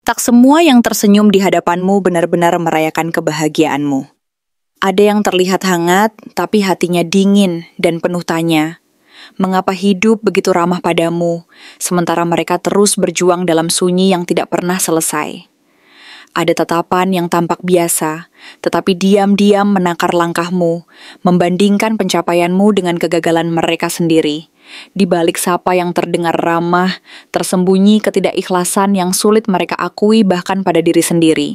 Tak semua yang tersenyum di hadapanmu benar-benar merayakan kebahagiaanmu. Ada yang terlihat hangat, tapi hatinya dingin dan penuh tanya. Mengapa hidup begitu ramah padamu, sementara mereka terus berjuang dalam sunyi yang tidak pernah selesai? Ada tatapan yang tampak biasa, tetapi diam-diam menakar langkahmu, membandingkan pencapaianmu dengan kegagalan mereka sendiri. Di balik sapa yang terdengar ramah, tersembunyi ketidakikhlasan yang sulit mereka akui bahkan pada diri sendiri.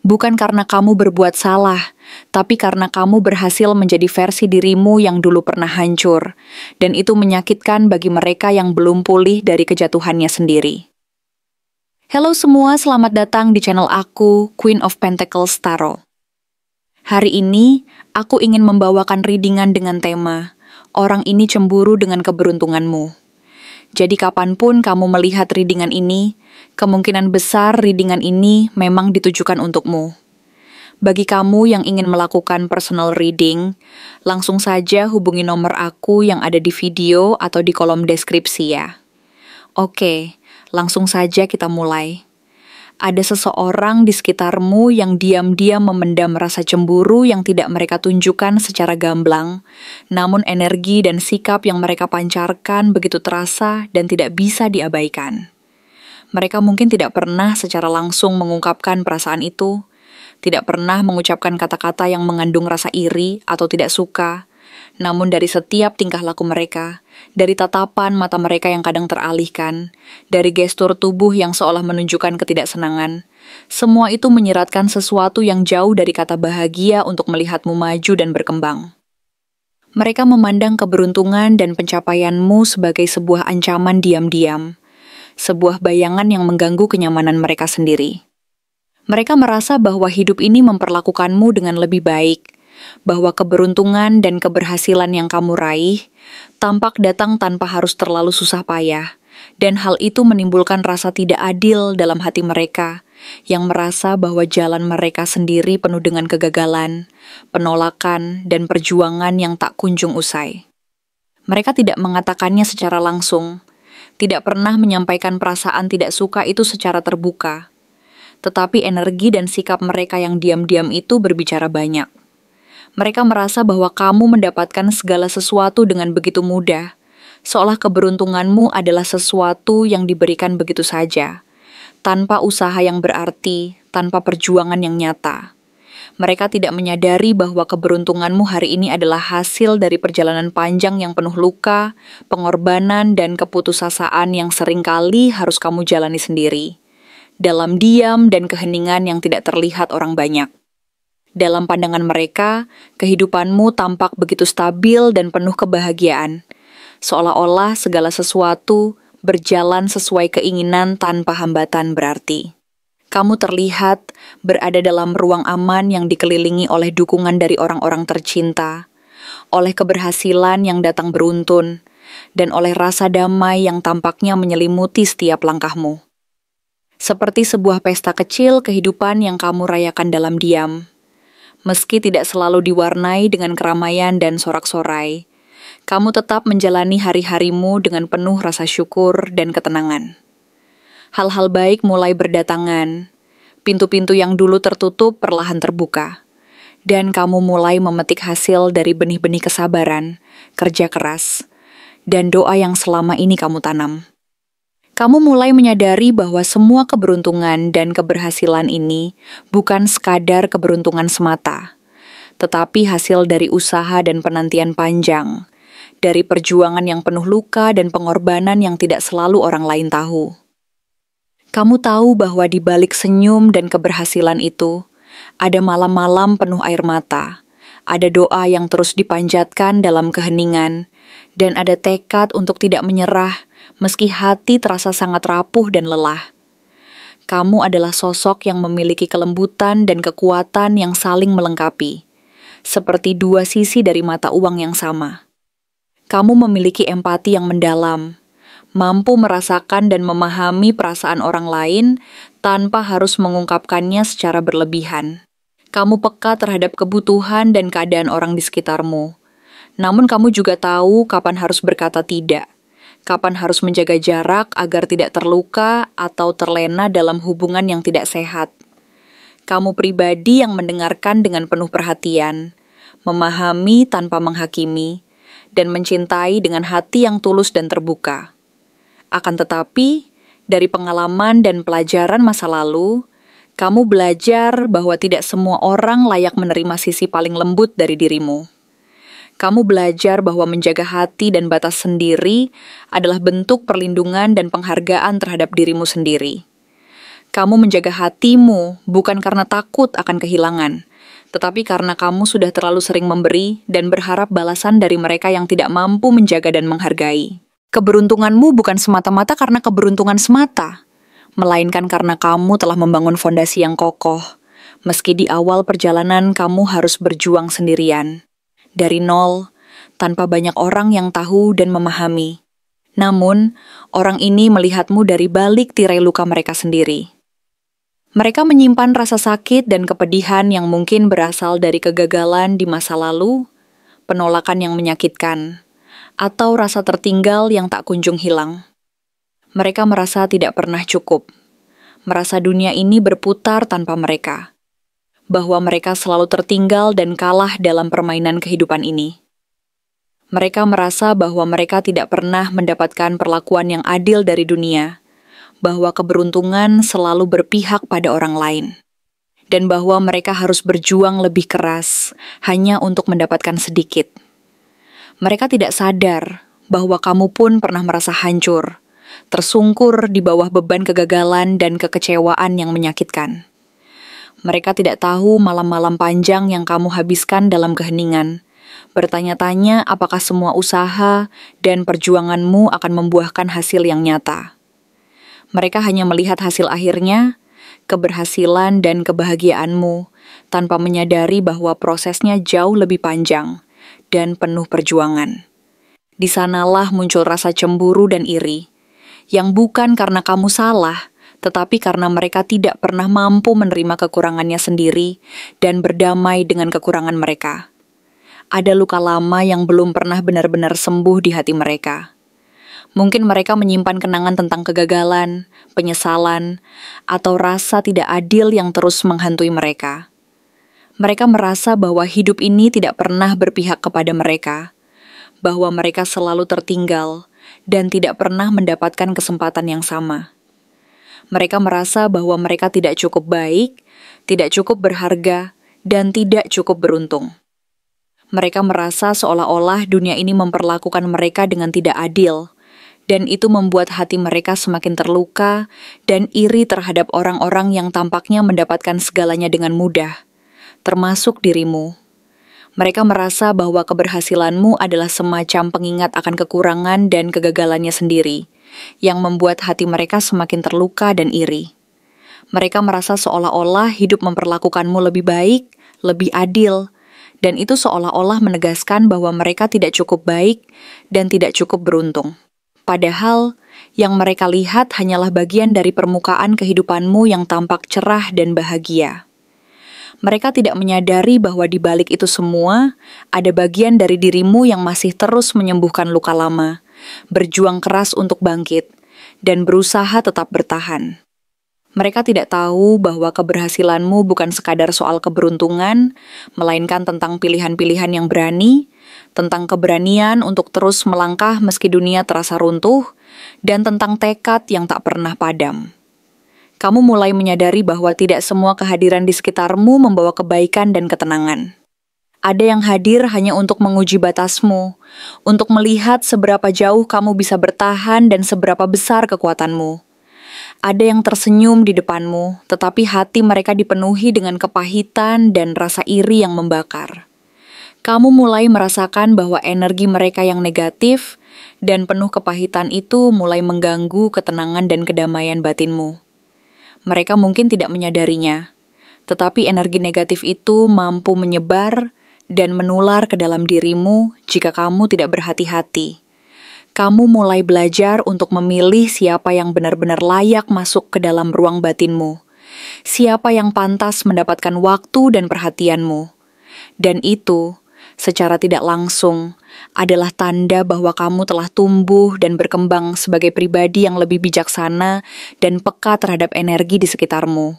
Bukan karena kamu berbuat salah, tapi karena kamu berhasil menjadi versi dirimu yang dulu pernah hancur, dan itu menyakitkan bagi mereka yang belum pulih dari kejatuhannya sendiri. Halo semua, selamat datang di channel aku, Queen of Pentacles Tarot. Hari ini, aku ingin membawakan readingan dengan tema Orang ini cemburu dengan keberuntunganmu. Jadi kapanpun kamu melihat readingan ini, kemungkinan besar readingan ini memang ditujukan untukmu. Bagi kamu yang ingin melakukan personal reading, langsung saja hubungi nomor aku yang ada di video atau di kolom deskripsi ya. Oke, langsung saja kita mulai. Ada seseorang di sekitarmu yang diam-diam memendam rasa cemburu yang tidak mereka tunjukkan secara gamblang, namun energi dan sikap yang mereka pancarkan begitu terasa dan tidak bisa diabaikan. Mereka mungkin tidak pernah secara langsung mengungkapkan perasaan itu, tidak pernah mengucapkan kata-kata yang mengandung rasa iri atau tidak suka, namun dari setiap tingkah laku mereka, dari tatapan mata mereka yang kadang teralihkan, dari gestur tubuh yang seolah menunjukkan ketidaksenangan, semua itu menyiratkan sesuatu yang jauh dari kata bahagia untuk melihatmu maju dan berkembang. Mereka memandang keberuntungan dan pencapaianmu sebagai sebuah ancaman diam-diam, sebuah bayangan yang mengganggu kenyamanan mereka sendiri. Mereka merasa bahwa hidup ini memperlakukanmu dengan lebih baik, bahwa keberuntungan dan keberhasilan yang kamu raih tampak datang tanpa harus terlalu susah payah, dan hal itu menimbulkan rasa tidak adil dalam hati mereka, yang merasa bahwa jalan mereka sendiri penuh dengan kegagalan, penolakan, dan perjuangan yang tak kunjung usai. Mereka tidak mengatakannya secara langsung, tidak pernah menyampaikan perasaan tidak suka itu secara terbuka, tetapi energi dan sikap mereka yang diam-diam itu berbicara banyak. Mereka merasa bahwa kamu mendapatkan segala sesuatu dengan begitu mudah, seolah keberuntunganmu adalah sesuatu yang diberikan begitu saja, tanpa usaha yang berarti, tanpa perjuangan yang nyata. Mereka tidak menyadari bahwa keberuntunganmu hari ini adalah hasil dari perjalanan panjang yang penuh luka, pengorbanan, dan keputusasaan yang seringkali harus kamu jalani sendiri, dalam diam dan keheningan yang tidak terlihat orang banyak. Dalam pandangan mereka, kehidupanmu tampak begitu stabil dan penuh kebahagiaan, seolah-olah segala sesuatu berjalan sesuai keinginan tanpa hambatan berarti. Kamu terlihat berada dalam ruang aman yang dikelilingi oleh dukungan dari orang-orang tercinta, oleh keberhasilan yang datang beruntun, dan oleh rasa damai yang tampaknya menyelimuti setiap langkahmu. Seperti sebuah pesta kecil kehidupan yang kamu rayakan dalam diam. Meski tidak selalu diwarnai dengan keramaian dan sorak-sorai, kamu tetap menjalani hari-harimu dengan penuh rasa syukur dan ketenangan. Hal-hal baik mulai berdatangan, pintu-pintu yang dulu tertutup perlahan terbuka, dan kamu mulai memetik hasil dari benih-benih kesabaran, kerja keras, dan doa yang selama ini kamu tanam. Kamu mulai menyadari bahwa semua keberuntungan dan keberhasilan ini bukan sekadar keberuntungan semata, tetapi hasil dari usaha dan penantian panjang, dari perjuangan yang penuh luka dan pengorbanan yang tidak selalu orang lain tahu. Kamu tahu bahwa di balik senyum dan keberhasilan itu, ada malam-malam penuh air mata, ada doa yang terus dipanjatkan dalam keheningan, dan ada tekad untuk tidak menyerah, meski hati terasa sangat rapuh dan lelah. Kamu adalah sosok yang memiliki kelembutan dan kekuatan yang saling melengkapi, seperti dua sisi dari mata uang yang sama. Kamu memiliki empati yang mendalam, mampu merasakan dan memahami perasaan orang lain tanpa harus mengungkapkannya secara berlebihan. Kamu peka terhadap kebutuhan dan keadaan orang di sekitarmu. Namun kamu juga tahu kapan harus berkata tidak, Kapan harus menjaga jarak agar tidak terluka atau terlena dalam hubungan yang tidak sehat. Kamu pribadi yang mendengarkan dengan penuh perhatian, memahami tanpa menghakimi, dan mencintai dengan hati yang tulus dan terbuka. Akan tetapi, dari pengalaman dan pelajaran masa lalu, kamu belajar bahwa tidak semua orang layak menerima sisi paling lembut dari dirimu. Kamu belajar bahwa menjaga hati dan batas sendiri adalah bentuk perlindungan dan penghargaan terhadap dirimu sendiri. Kamu menjaga hatimu bukan karena takut akan kehilangan, tetapi karena kamu sudah terlalu sering memberi dan berharap balasan dari mereka yang tidak mampu menjaga dan menghargai. Keberuntunganmu bukan semata-mata karena keberuntungan semata, melainkan karena kamu telah membangun fondasi yang kokoh, meski di awal perjalanan kamu harus berjuang sendirian. Dari nol, tanpa banyak orang yang tahu dan memahami. Namun, orang ini melihatmu dari balik tirai luka mereka sendiri. Mereka menyimpan rasa sakit dan kepedihan yang mungkin berasal dari kegagalan di masa lalu, penolakan yang menyakitkan, atau rasa tertinggal yang tak kunjung hilang. Mereka merasa tidak pernah cukup, merasa dunia ini berputar tanpa mereka, bahwa mereka selalu tertinggal dan kalah dalam permainan kehidupan ini. Mereka merasa bahwa mereka tidak pernah mendapatkan perlakuan yang adil dari dunia, bahwa keberuntungan selalu berpihak pada orang lain, dan bahwa mereka harus berjuang lebih keras hanya untuk mendapatkan sedikit. Mereka tidak sadar bahwa kamu pun pernah merasa hancur, tersungkur di bawah beban kegagalan dan kekecewaan yang menyakitkan. Mereka tidak tahu malam-malam panjang yang kamu habiskan dalam keheningan, bertanya-tanya apakah semua usaha dan perjuanganmu akan membuahkan hasil yang nyata. Mereka hanya melihat hasil akhirnya, keberhasilan dan kebahagiaanmu, tanpa menyadari bahwa prosesnya jauh lebih panjang dan penuh perjuangan. Di sanalah muncul rasa cemburu dan iri, yang bukan karena kamu salah, tetapi karena mereka tidak pernah mampu menerima kekurangannya sendiri dan berdamai dengan kekurangan mereka. Ada luka lama yang belum pernah benar-benar sembuh di hati mereka. Mungkin mereka menyimpan kenangan tentang kegagalan, penyesalan, atau rasa tidak adil yang terus menghantui mereka. Mereka merasa bahwa hidup ini tidak pernah berpihak kepada mereka, bahwa mereka selalu tertinggal dan tidak pernah mendapatkan kesempatan yang sama. Mereka merasa bahwa mereka tidak cukup baik, tidak cukup berharga, dan tidak cukup beruntung. Mereka merasa seolah-olah dunia ini memperlakukan mereka dengan tidak adil, dan itu membuat hati mereka semakin terluka dan iri terhadap orang-orang yang tampaknya mendapatkan segalanya dengan mudah, termasuk dirimu. Mereka merasa bahwa keberhasilanmu adalah semacam pengingat akan kekurangan dan kegagalannya sendiri, yang membuat hati mereka semakin terluka dan iri. Mereka merasa seolah-olah hidup memperlakukanmu lebih baik, lebih adil, dan itu seolah-olah menegaskan bahwa mereka tidak cukup baik dan tidak cukup beruntung. Padahal, yang mereka lihat hanyalah bagian dari permukaan kehidupanmu yang tampak cerah dan bahagia. Mereka tidak menyadari bahwa di balik itu semua, ada bagian dari dirimu yang masih terus menyembuhkan luka lama, berjuang keras untuk bangkit, dan berusaha tetap bertahan. Mereka tidak tahu bahwa keberhasilanmu bukan sekadar soal keberuntungan, melainkan tentang pilihan-pilihan yang berani, tentang keberanian untuk terus melangkah meski dunia terasa runtuh, dan tentang tekad yang tak pernah padam. Kamu mulai menyadari bahwa tidak semua kehadiran di sekitarmu membawa kebaikan dan ketenangan. Ada yang hadir hanya untuk menguji batasmu, untuk melihat seberapa jauh kamu bisa bertahan dan seberapa besar kekuatanmu. Ada yang tersenyum di depanmu, tetapi hati mereka dipenuhi dengan kepahitan dan rasa iri yang membakar. Kamu mulai merasakan bahwa energi mereka yang negatif dan penuh kepahitan itu mulai mengganggu ketenangan dan kedamaian batinmu. Mereka mungkin tidak menyadarinya, tetapi energi negatif itu mampu menyebar dan menular ke dalam dirimu jika kamu tidak berhati-hati. Kamu mulai belajar untuk memilih siapa yang benar-benar layak masuk ke dalam ruang batinmu, siapa yang pantas mendapatkan waktu dan perhatianmu. Dan itu secara tidak langsung, adalah tanda bahwa kamu telah tumbuh dan berkembang sebagai pribadi yang lebih bijaksana dan peka terhadap energi di sekitarmu.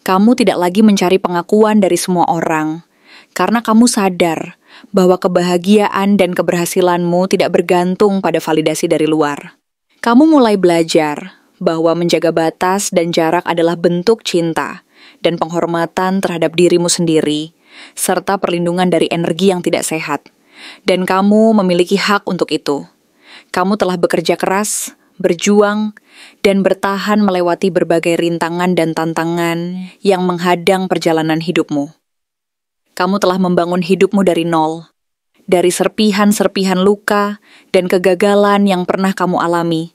Kamu tidak lagi mencari pengakuan dari semua orang, karena kamu sadar bahwa kebahagiaan dan keberhasilanmu tidak bergantung pada validasi dari luar. Kamu mulai belajar bahwa menjaga batas dan jarak adalah bentuk cinta dan penghormatan terhadap dirimu sendiri, serta perlindungan dari energi yang tidak sehat. Dan kamu memiliki hak untuk itu. Kamu telah bekerja keras, berjuang, dan bertahan melewati berbagai rintangan dan tantangan yang menghadang perjalanan hidupmu. Kamu telah membangun hidupmu dari nol, dari serpihan-serpihan luka dan kegagalan yang pernah kamu alami,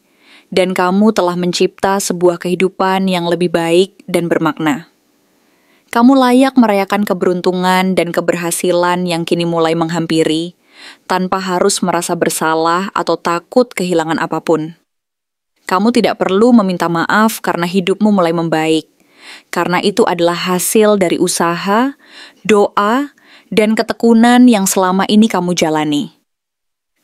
dan kamu telah mencipta sebuah kehidupan yang lebih baik dan bermakna. Kamu layak merayakan keberuntungan dan keberhasilan yang kini mulai menghampiri, tanpa harus merasa bersalah atau takut kehilangan apapun. Kamu tidak perlu meminta maaf karena hidupmu mulai membaik, karena itu adalah hasil dari usaha, doa, dan ketekunan yang selama ini kamu jalani.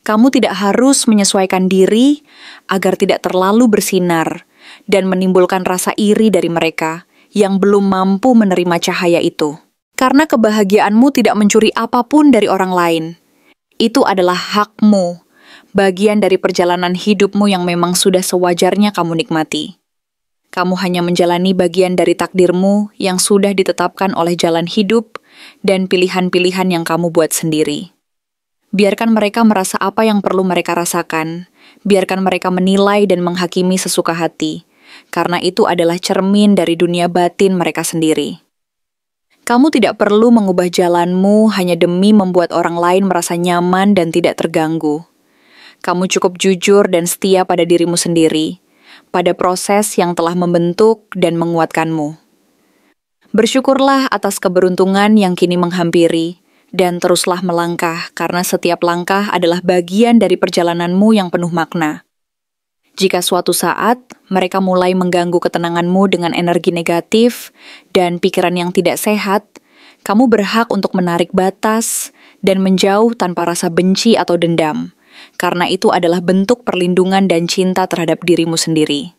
Kamu tidak harus menyesuaikan diri agar tidak terlalu bersinar dan menimbulkan rasa iri dari mereka yang belum mampu menerima cahaya itu. Karena kebahagiaanmu tidak mencuri apapun dari orang lain. Itu adalah hakmu, bagian dari perjalanan hidupmu yang memang sudah sewajarnya kamu nikmati. Kamu hanya menjalani bagian dari takdirmu yang sudah ditetapkan oleh jalan hidup dan pilihan-pilihan yang kamu buat sendiri. Biarkan mereka merasa apa yang perlu mereka rasakan, biarkan mereka menilai dan menghakimi sesuka hati, karena itu adalah cermin dari dunia batin mereka sendiri. Kamu tidak perlu mengubah jalanmu hanya demi membuat orang lain merasa nyaman dan tidak terganggu. Kamu cukup jujur dan setia pada dirimu sendiri, pada proses yang telah membentuk dan menguatkanmu. Bersyukurlah atas keberuntungan yang kini menghampiri, dan teruslah melangkah karena setiap langkah adalah bagian dari perjalananmu yang penuh makna. Jika suatu saat mereka mulai mengganggu ketenanganmu dengan energi negatif dan pikiran yang tidak sehat, kamu berhak untuk menarik batas dan menjauh tanpa rasa benci atau dendam, karena itu adalah bentuk perlindungan dan cinta terhadap dirimu sendiri.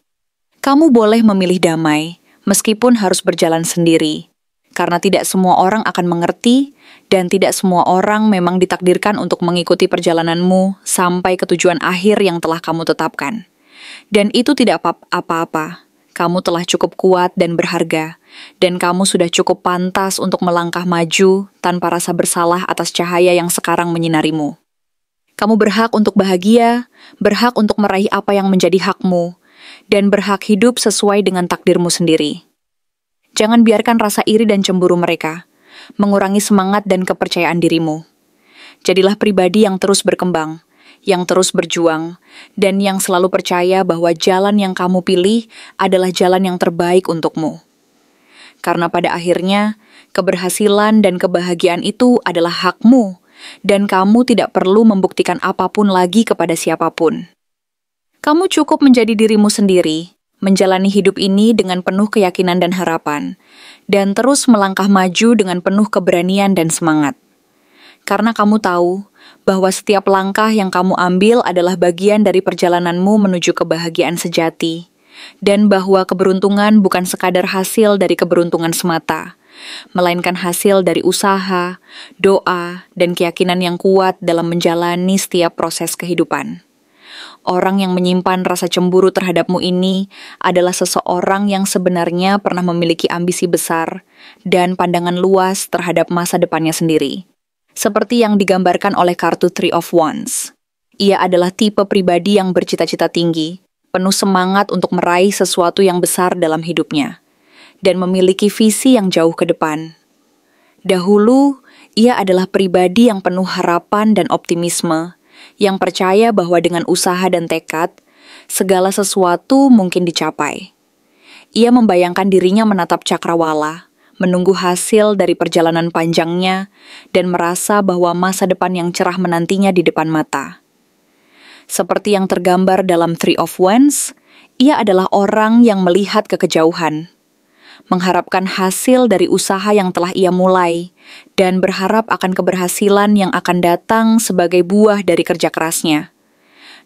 Kamu boleh memilih damai, meskipun harus berjalan sendiri, karena tidak semua orang akan mengerti dan tidak semua orang memang ditakdirkan untuk mengikuti perjalananmu sampai ke tujuan akhir yang telah kamu tetapkan. Dan itu tidak apa-apa. Kamu telah cukup kuat dan berharga, dan kamu sudah cukup pantas untuk melangkah maju tanpa rasa bersalah atas cahaya yang sekarang menyinarimu. Kamu berhak untuk bahagia, berhak untuk meraih apa yang menjadi hakmu, dan berhak hidup sesuai dengan takdirmu sendiri. Jangan biarkan rasa iri dan cemburu mereka mengurangi semangat dan kepercayaan dirimu. Jadilah pribadi yang terus berkembang, yang terus berjuang, dan yang selalu percaya bahwa jalan yang kamu pilih adalah jalan yang terbaik untukmu. Karena pada akhirnya, keberhasilan dan kebahagiaan itu adalah hakmu, dan kamu tidak perlu membuktikan apapun lagi kepada siapapun. Kamu cukup menjadi dirimu sendiri, menjalani hidup ini dengan penuh keyakinan dan harapan, dan terus melangkah maju dengan penuh keberanian dan semangat. Karena kamu tahu bahwa setiap langkah yang kamu ambil adalah bagian dari perjalananmu menuju kebahagiaan sejati, dan bahwa keberuntungan bukan sekadar hasil dari keberuntungan semata, melainkan hasil dari usaha, doa, dan keyakinan yang kuat dalam menjalani setiap proses kehidupan. Orang yang menyimpan rasa cemburu terhadapmu ini adalah seseorang yang sebenarnya pernah memiliki ambisi besar dan pandangan luas terhadap masa depannya sendiri. Seperti yang digambarkan oleh kartu Three of Wands. Ia adalah tipe pribadi yang bercita-cita tinggi, penuh semangat untuk meraih sesuatu yang besar dalam hidupnya, dan memiliki visi yang jauh ke depan. Dahulu, ia adalah pribadi yang penuh harapan dan optimisme, yang percaya bahwa dengan usaha dan tekad, segala sesuatu mungkin dicapai. Ia membayangkan dirinya menatap cakrawala, menunggu hasil dari perjalanan panjangnya, dan merasa bahwa masa depan yang cerah menantinya di depan mata. Seperti yang tergambar dalam Three of Wands, ia adalah orang yang melihat ke kejauhan, mengharapkan hasil dari usaha yang telah ia mulai, dan berharap akan keberhasilan yang akan datang sebagai buah dari kerja kerasnya.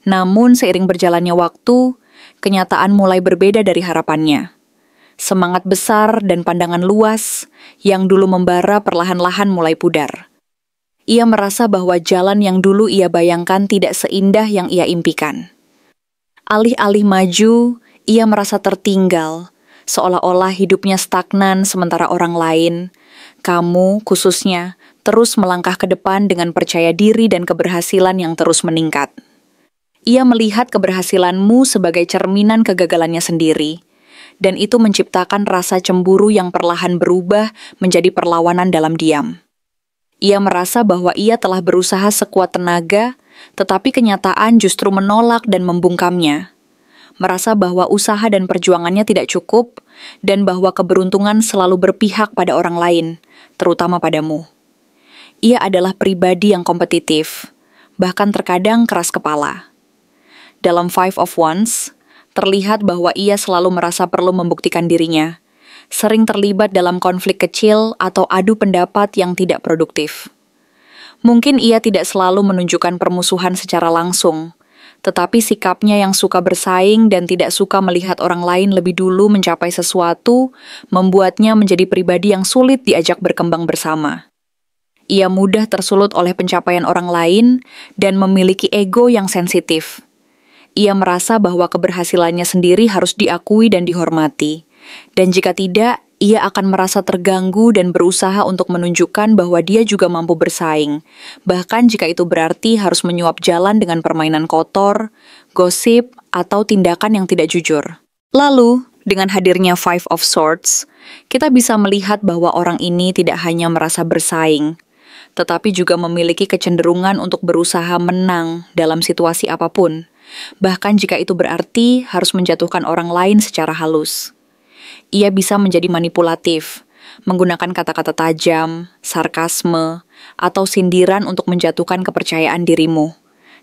Namun seiring berjalannya waktu, kenyataan mulai berbeda dari harapannya. Semangat besar dan pandangan luas yang dulu membara perlahan-lahan mulai pudar. Ia merasa bahwa jalan yang dulu ia bayangkan tidak seindah yang ia impikan. Alih-alih maju, ia merasa tertinggal, seolah-olah hidupnya stagnan sementara orang lain, kamu khususnya, terus melangkah ke depan dengan percaya diri dan keberhasilan yang terus meningkat. Ia melihat keberhasilanmu sebagai cerminan kegagalannya sendiri, dan itu menciptakan rasa cemburu yang perlahan berubah menjadi perlawanan dalam diam. Ia merasa bahwa ia telah berusaha sekuat tenaga, tetapi kenyataan justru menolak dan membungkamnya. Merasa bahwa usaha dan perjuangannya tidak cukup, dan bahwa keberuntungan selalu berpihak pada orang lain, terutama padamu. Ia adalah pribadi yang kompetitif, bahkan terkadang keras kepala. Dalam Five of Wands, terlihat bahwa ia selalu merasa perlu membuktikan dirinya, sering terlibat dalam konflik kecil atau adu pendapat yang tidak produktif. Mungkin ia tidak selalu menunjukkan permusuhan secara langsung, tetapi sikapnya yang suka bersaing dan tidak suka melihat orang lain lebih dulu mencapai sesuatu, membuatnya menjadi pribadi yang sulit diajak berkembang bersama. Ia mudah tersulut oleh pencapaian orang lain dan memiliki ego yang sensitif. Ia merasa bahwa keberhasilannya sendiri harus diakui dan dihormati. Dan jika tidak, ia akan merasa terganggu dan berusaha untuk menunjukkan bahwa dia juga mampu bersaing. Bahkan jika itu berarti harus menyuap jalan dengan permainan kotor, gosip, atau tindakan yang tidak jujur. Lalu, dengan hadirnya Five of Swords, kita bisa melihat bahwa orang ini tidak hanya merasa bersaing, tetapi juga memiliki kecenderungan untuk berusaha menang dalam situasi apapun. Bahkan jika itu berarti harus menjatuhkan orang lain secara halus. Ia bisa menjadi manipulatif, menggunakan kata-kata tajam, sarkasme, atau sindiran untuk menjatuhkan kepercayaan dirimu.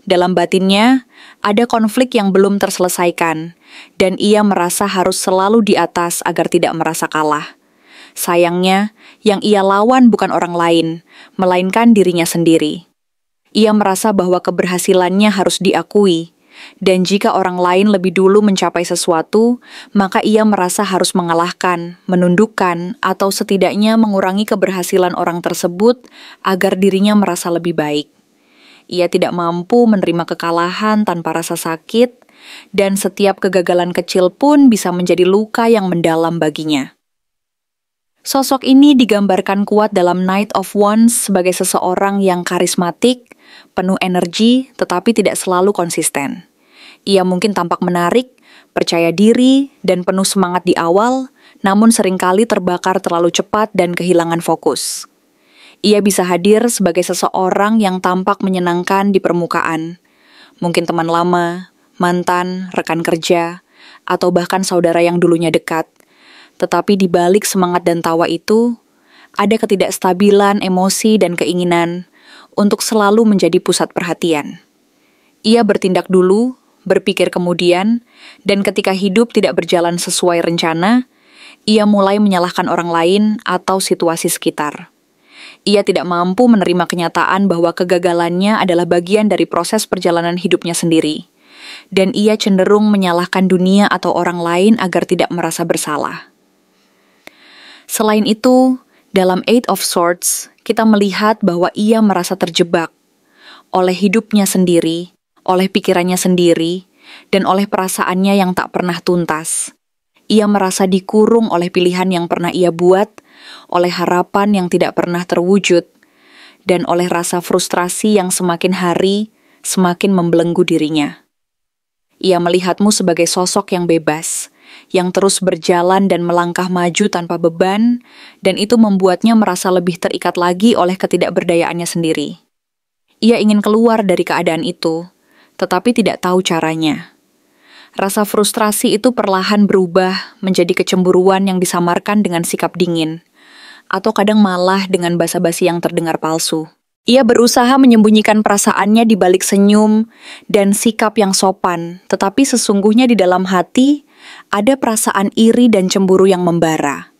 Dalam batinnya, ada konflik yang belum terselesaikan, dan ia merasa harus selalu di atas agar tidak merasa kalah. Sayangnya, yang ia lawan bukan orang lain, melainkan dirinya sendiri. Ia merasa bahwa keberhasilannya harus diakui, dan jika orang lain lebih dulu mencapai sesuatu, maka ia merasa harus mengalahkan, menundukkan, atau setidaknya mengurangi keberhasilan orang tersebut agar dirinya merasa lebih baik. Ia tidak mampu menerima kekalahan tanpa rasa sakit, dan setiap kegagalan kecil pun bisa menjadi luka yang mendalam baginya. Sosok ini digambarkan kuat dalam Knight of Wands sebagai seseorang yang karismatik, penuh energi, tetapi tidak selalu konsisten. Ia mungkin tampak menarik, percaya diri, dan penuh semangat di awal, namun seringkali terbakar terlalu cepat dan kehilangan fokus. Ia bisa hadir sebagai seseorang yang tampak menyenangkan di permukaan. Mungkin teman lama, mantan, rekan kerja, atau bahkan saudara yang dulunya dekat. Tetapi di balik semangat dan tawa itu, ada ketidakstabilan emosi dan keinginan untuk selalu menjadi pusat perhatian. Ia bertindak dulu, berpikir kemudian, dan ketika hidup tidak berjalan sesuai rencana, ia mulai menyalahkan orang lain atau situasi sekitar. Ia tidak mampu menerima kenyataan bahwa kegagalannya adalah bagian dari proses perjalanan hidupnya sendiri, dan ia cenderung menyalahkan dunia atau orang lain agar tidak merasa bersalah. Selain itu, dalam Eight of Swords, kita melihat bahwa ia merasa terjebak oleh hidupnya sendiri, oleh pikirannya sendiri, dan oleh perasaannya yang tak pernah tuntas. Ia merasa dikurung oleh pilihan yang pernah ia buat, oleh harapan yang tidak pernah terwujud, dan oleh rasa frustrasi yang semakin hari semakin membelenggu dirinya. Ia melihatmu sebagai sosok yang bebas, yang terus berjalan dan melangkah maju tanpa beban, dan itu membuatnya merasa lebih terikat lagi oleh ketidakberdayaannya sendiri. Ia ingin keluar dari keadaan itu, tetapi tidak tahu caranya. Rasa frustrasi itu perlahan berubah menjadi kecemburuan yang disamarkan dengan sikap dingin, atau kadang malah dengan basa-basi yang terdengar palsu. Ia berusaha menyembunyikan perasaannya di balik senyum dan sikap yang sopan, tetapi sesungguhnya di dalam hati ada perasaan iri dan cemburu yang membara.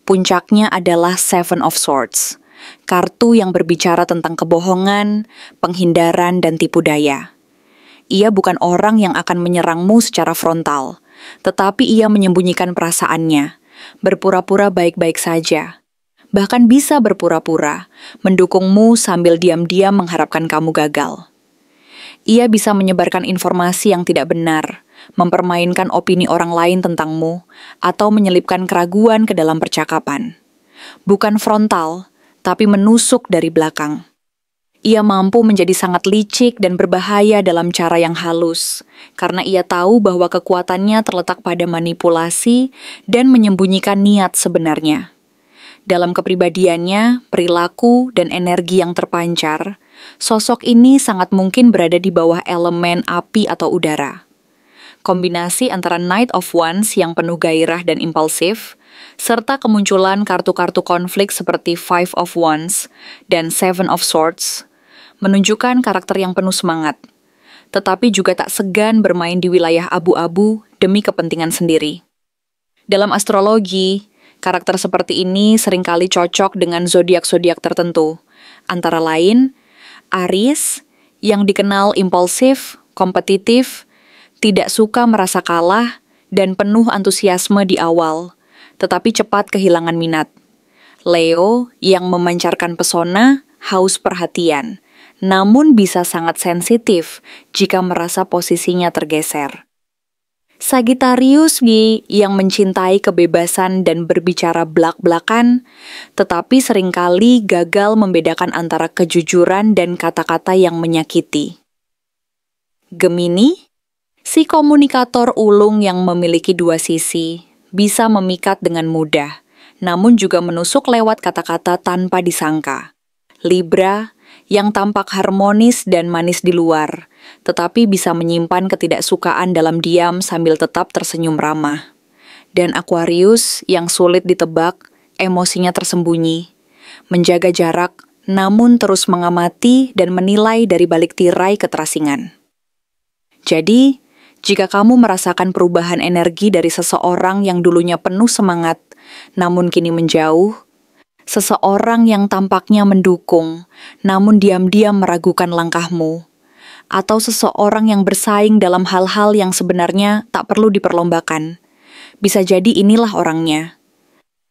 Puncaknya adalah Seven of Swords, kartu yang berbicara tentang kebohongan, penghindaran, dan tipu daya. Ia bukan orang yang akan menyerangmu secara frontal, tetapi ia menyembunyikan perasaannya, berpura-pura baik-baik saja. Bahkan bisa berpura-pura, mendukungmu sambil diam-diam mengharapkan kamu gagal. Ia bisa menyebarkan informasi yang tidak benar, mempermainkan opini orang lain tentangmu, atau menyelipkan keraguan ke dalam percakapan. Bukan frontal, tapi menusuk dari belakang. Ia mampu menjadi sangat licik dan berbahaya dalam cara yang halus, karena ia tahu bahwa kekuatannya terletak pada manipulasi dan menyembunyikan niat sebenarnya. Dalam kepribadiannya, perilaku, dan energi yang terpancar, sosok ini sangat mungkin berada di bawah elemen api atau udara. Kombinasi antara Knight of Wands yang penuh gairah dan impulsif, serta kemunculan kartu-kartu konflik seperti Five of Wands dan Seven of Swords, menunjukkan karakter yang penuh semangat, tetapi juga tak segan bermain di wilayah abu-abu demi kepentingan sendiri. Dalam astrologi, karakter seperti ini seringkali cocok dengan zodiak-zodiak tertentu, antara lain Aries, yang dikenal impulsif, kompetitif, tidak suka merasa kalah, dan penuh antusiasme di awal, tetapi cepat kehilangan minat. Leo, yang memancarkan pesona, haus perhatian, namun bisa sangat sensitif jika merasa posisinya tergeser. Sagittarius yang mencintai kebebasan dan berbicara blak-blakan, tetapi seringkali gagal membedakan antara kejujuran dan kata-kata yang menyakiti. Gemini, si komunikator ulung yang memiliki dua sisi, bisa memikat dengan mudah, namun juga menusuk lewat kata-kata tanpa disangka. Libra, yang tampak harmonis dan manis di luar, tetapi bisa menyimpan ketidaksukaan dalam diam sambil tetap tersenyum ramah. Dan Aquarius, yang sulit ditebak, emosinya tersembunyi, menjaga jarak, namun terus mengamati dan menilai dari balik tirai keterasingan. Jadi, jika kamu merasakan perubahan energi dari seseorang yang dulunya penuh semangat, namun kini menjauh, seseorang yang tampaknya mendukung, namun diam-diam meragukan langkahmu, atau seseorang yang bersaing dalam hal-hal yang sebenarnya tak perlu diperlombakan. Bisa jadi inilah orangnya.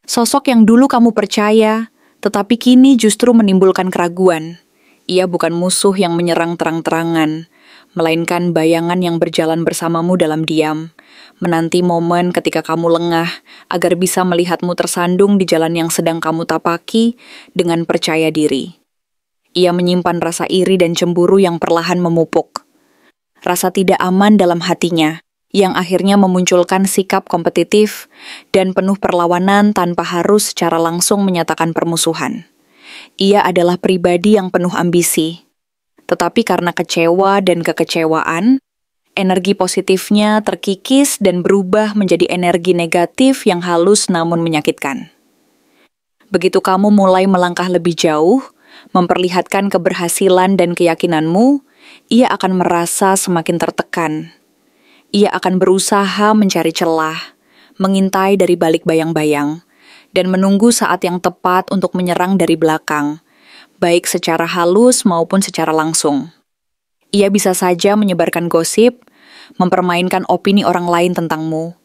Sosok yang dulu kamu percaya, tetapi kini justru menimbulkan keraguan. Ia bukan musuh yang menyerang terang-terangan, melainkan bayangan yang berjalan bersamamu dalam diam, menanti momen ketika kamu lengah agar bisa melihatmu tersandung di jalan yang sedang kamu tapaki dengan percaya diri. Ia menyimpan rasa iri dan cemburu yang perlahan memupuk. Rasa tidak aman dalam hatinya, yang akhirnya memunculkan sikap kompetitif dan penuh perlawanan tanpa harus secara langsung menyatakan permusuhan. Ia adalah pribadi yang penuh ambisi, tetapi karena kecewa dan kekecewaan, energi positifnya terkikis dan berubah menjadi energi negatif yang halus namun menyakitkan. Begitu kamu mulai melangkah lebih jauh, memperlihatkan keberhasilan dan keyakinanmu, ia akan merasa semakin tertekan. Ia akan berusaha mencari celah, mengintai dari balik bayang-bayang, dan menunggu saat yang tepat untuk menyerang dari belakang, baik secara halus maupun secara langsung. Ia bisa saja menyebarkan gosip, mempermainkan opini orang lain tentangmu,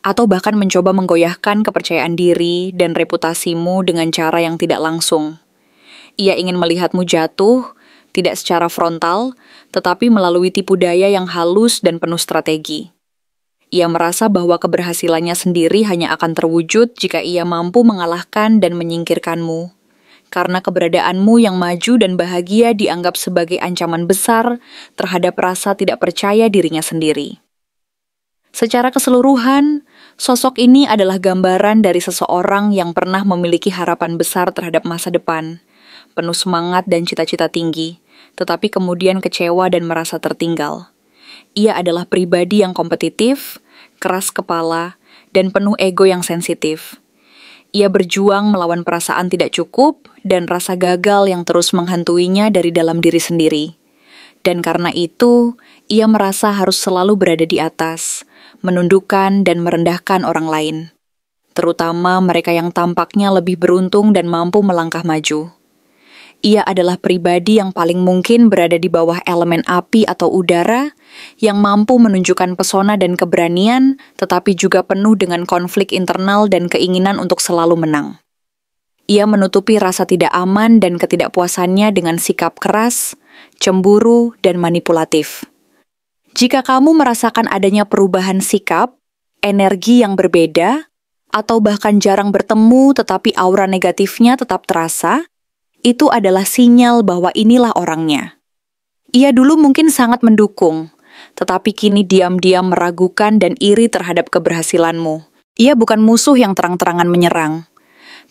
atau bahkan mencoba menggoyahkan kepercayaan diri dan reputasimu dengan cara yang tidak langsung. Ia ingin melihatmu jatuh, tidak secara frontal, tetapi melalui tipu daya yang halus dan penuh strategi. Ia merasa bahwa keberhasilannya sendiri hanya akan terwujud jika ia mampu mengalahkan dan menyingkirkanmu. Karena keberadaanmu yang maju dan bahagia dianggap sebagai ancaman besar terhadap rasa tidak percaya dirinya sendiri. Secara keseluruhan, sosok ini adalah gambaran dari seseorang yang pernah memiliki harapan besar terhadap masa depan, penuh semangat dan cita-cita tinggi, tetapi kemudian kecewa dan merasa tertinggal. Ia adalah pribadi yang kompetitif, keras kepala, dan penuh ego yang sensitif. Ia berjuang melawan perasaan tidak cukup dan rasa gagal yang terus menghantuinya dari dalam diri sendiri. Dan karena itu, ia merasa harus selalu berada di atas, menundukkan dan merendahkan orang lain. terutama mereka yang tampaknya lebih beruntung dan mampu melangkah maju. Ia adalah pribadi yang paling mungkin berada di bawah elemen api atau udara, yang mampu menunjukkan pesona dan keberanian, tetapi juga penuh dengan konflik internal dan keinginan untuk selalu menang. Ia menutupi rasa tidak aman dan ketidakpuasannya dengan sikap keras, cemburu, dan manipulatif. Jika kamu merasakan adanya perubahan sikap, energi yang berbeda, atau bahkan jarang bertemu tetapi aura negatifnya tetap terasa, itu adalah sinyal bahwa inilah orangnya. Ia dulu mungkin sangat mendukung, tetapi kini diam-diam meragukan dan iri terhadap keberhasilanmu. Ia bukan musuh yang terang-terangan menyerang,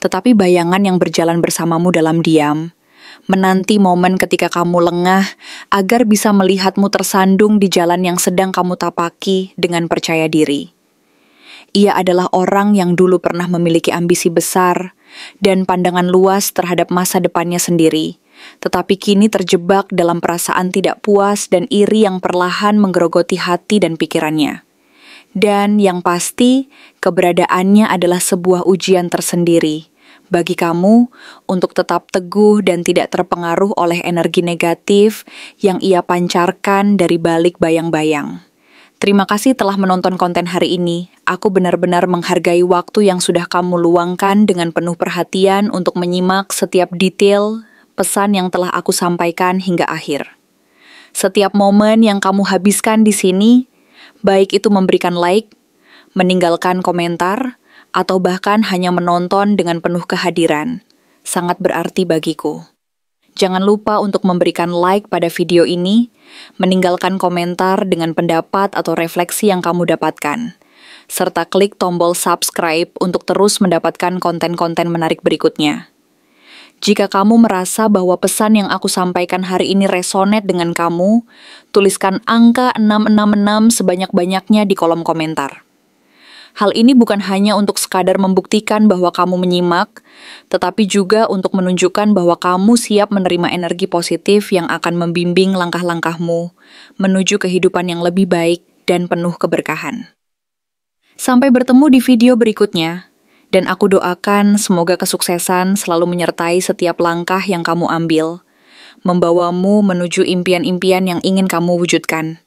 tetapi bayangan yang berjalan bersamamu dalam diam, menanti momen ketika kamu lengah agar bisa melihatmu tersandung di jalan yang sedang kamu tapaki dengan percaya diri. Ia adalah orang yang dulu pernah memiliki ambisi besar dan pandangan luas terhadap masa depannya sendiri, tetapi kini terjebak dalam perasaan tidak puas dan iri yang perlahan menggerogoti hati dan pikirannya. Dan yang pasti, keberadaannya adalah sebuah ujian tersendiri bagi kamu untuk tetap teguh dan tidak terpengaruh oleh energi negatif yang ia pancarkan dari balik bayang-bayang. Terima kasih telah menonton konten hari ini. Aku benar-benar menghargai waktu yang sudah kamu luangkan dengan penuh perhatian untuk menyimak setiap detail pesan yang telah aku sampaikan hingga akhir. Setiap momen yang kamu habiskan di sini, baik itu memberikan like, meninggalkan komentar, atau bahkan hanya menonton dengan penuh kehadiran, sangat berarti bagiku. Jangan lupa untuk memberikan like pada video ini, meninggalkan komentar dengan pendapat atau refleksi yang kamu dapatkan, serta klik tombol subscribe untuk terus mendapatkan konten-konten menarik berikutnya. Jika kamu merasa bahwa pesan yang aku sampaikan hari ini resonate dengan kamu, tuliskan angka 666 sebanyak-banyaknya di kolom komentar. Hal ini bukan hanya untuk sekadar membuktikan bahwa kamu menyimak, tetapi juga untuk menunjukkan bahwa kamu siap menerima energi positif yang akan membimbing langkah-langkahmu menuju kehidupan yang lebih baik dan penuh keberkahan. Sampai bertemu di video berikutnya, dan aku doakan semoga kesuksesan selalu menyertai setiap langkah yang kamu ambil, membawamu menuju impian-impian yang ingin kamu wujudkan.